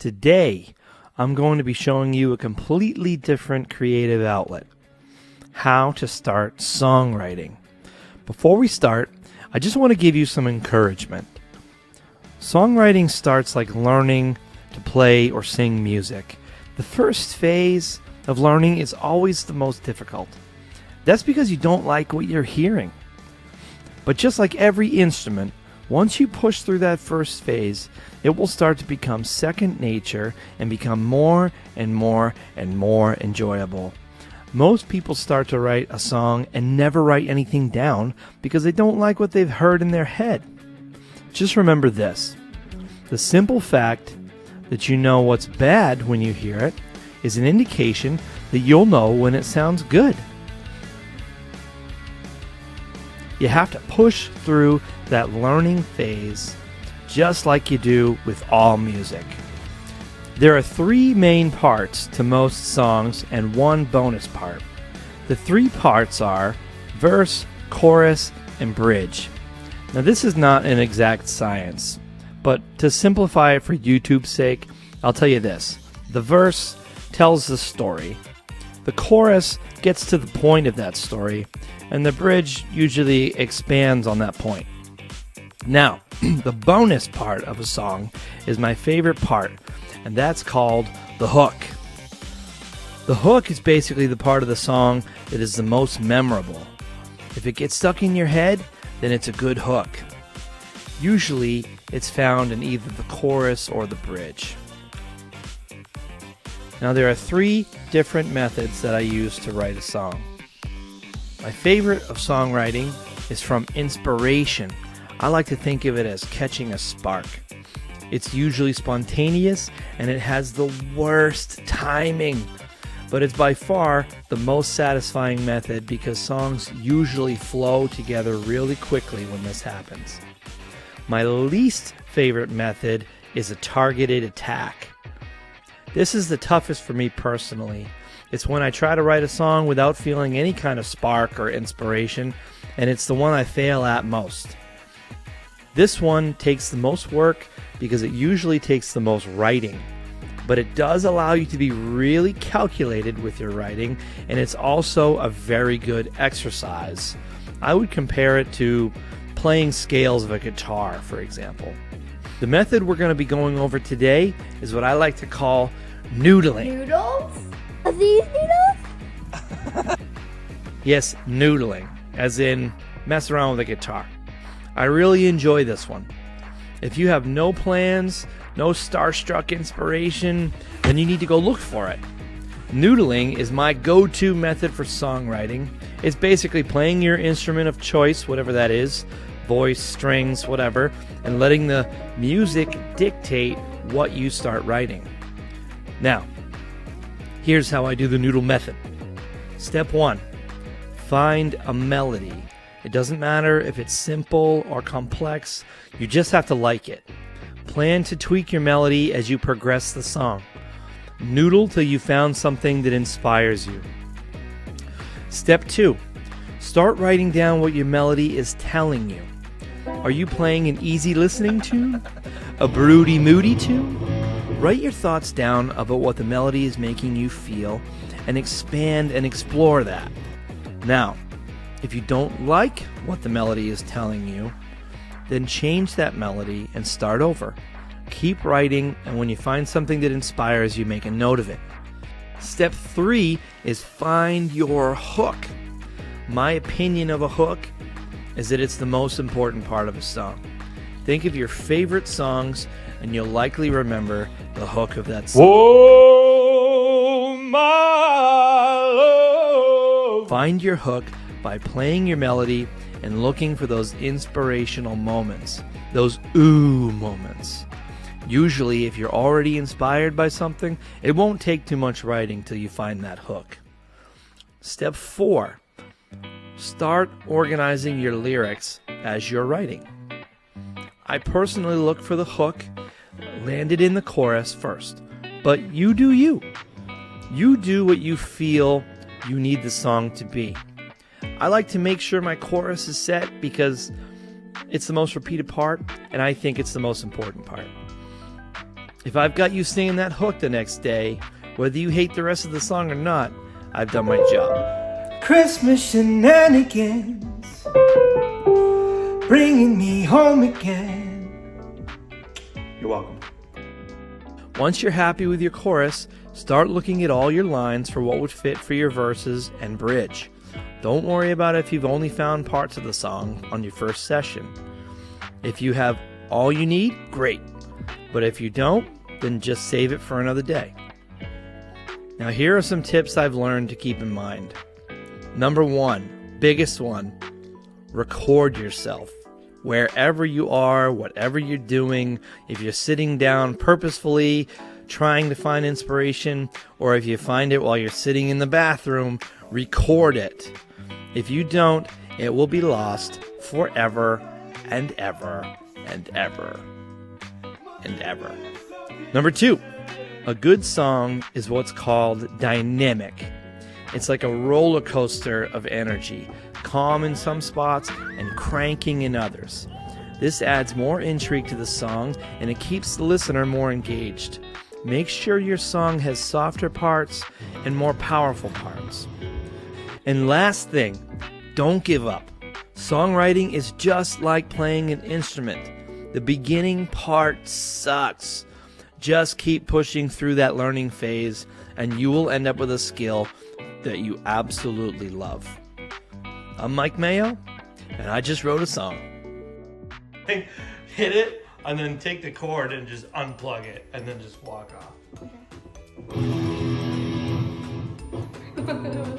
Today, I'm going to be showing you a completely different creative outlet. How to start songwriting. Before we start, I just want to give you some encouragement. Songwriting starts like learning to play or sing music. The first phase of learning is always the most difficult. That's because you don't like what you're hearing. But just like every instrument, once you push through that first phase, it will start to become second nature and become more and more and more enjoyable. Most people start to write a song and never write anything down because they don't like what they've heard in their head. Just remember this. The simple fact that you know what's bad when you hear it is an indication that you'll know when it sounds good. You have to push through that learning phase just like you do with all music. There are three main parts to most songs and one bonus part. The three parts are verse, chorus, and bridge. Now this is not an exact science, but to simplify it for YouTube's sake, I'll tell you this. The verse tells the story. The chorus gets to the point of that story, and the bridge usually expands on that point. Now, the bonus part of a song is my favorite part, and that's called the hook. The hook is basically the part of the song that is the most memorable. If it gets stuck in your head, then it's a good hook. Usually, it's found in either the chorus or the bridge. Now, there are three different methods that I use to write a song. My favorite of songwriting is from inspiration. I like to think of it as catching a spark. It's usually spontaneous and it has the worst timing, but it's by far the most satisfying method because songs usually flow together really quickly when this happens. My least favorite method is a targeted attack. This is the toughest for me personally. It's when I try to write a song without feeling any kind of spark or inspiration, and it's the one I fail at most. This one takes the most work because it usually takes the most writing, but it does allow you to be really calculated with your writing, and it's also a very good exercise. I would compare it to playing scales of a guitar, for example. The method we're going to be going over today is what I like to call noodling. Noodles? Are these noodles? Yes, noodling, as in mess around with a guitar. I really enjoy this one. If you have no plans, no starstruck inspiration, then you need to go look for it. Noodling is my go-to method for songwriting. It's basically playing your instrument of choice, whatever that is, voice, strings, whatever, and letting the music dictate what you start writing. Now, here's how I do the noodle method. Step 1, find a melody. It doesn't matter if it's simple or complex, you just have to like it. Plan to tweak your melody as you progress the song. Noodle till you found something that inspires you. Step 2, start writing down what your melody is telling you. Are you playing an easy listening tune? A broody moody tune? Write your thoughts down about what the melody is making you feel and expand and explore that. Now, if you don't like what the melody is telling you, then change that melody and start over. Keep writing, and when you find something that inspires you, make a note of it. Step 3 is find your hook. My opinion of a hook is that it's the most important part of a song. Think of your favorite songs, and you'll likely remember the hook of that song. Oh, my love. Find your hook by playing your melody and looking for those inspirational moments, those ooh moments. Usually, if you're already inspired by something, it won't take too much writing till you find that hook. Step 4, start organizing your lyrics as you're writing. I personally look for the hook, landed in the chorus first, but you do you. You do what you feel you need the song to be. I like to make sure my chorus is set because it's the most repeated part, and I think it's the most important part. If I've got you singing that hook the next day, whether you hate the rest of the song or not, I've done my job. Christmas shenanigans, bringing me home again. You're welcome. Once you're happy with your chorus, start looking at all your lines for what would fit for your verses and bridge. Don't worry about if you've only found parts of the song on your first session. If you have all you need, great. But if you don't, then just save it for another day. Now here are some tips I've learned to keep in mind. Number 1, biggest one, record yourself. Wherever you are, whatever you're doing, if you're sitting down purposefully trying to find inspiration, or if you find it while you're sitting in the bathroom, record it. If you don't, it will be lost forever and ever and ever and ever. Number 2, a good song is what's called dynamic. It's like a roller coaster of energy, calm in some spots and cranking in others. This adds more intrigue to the song and it keeps the listener more engaged. Make sure your song has softer parts and more powerful parts. And last thing, don't give up. Songwriting is just like playing an instrument. The beginning part sucks. Just keep pushing through that learning phase and you will end up with a skill that you absolutely love. I'm Mike Mayo, and I just wrote a song. Hit it, and then take the cord and just unplug it, and then just walk off. Okay.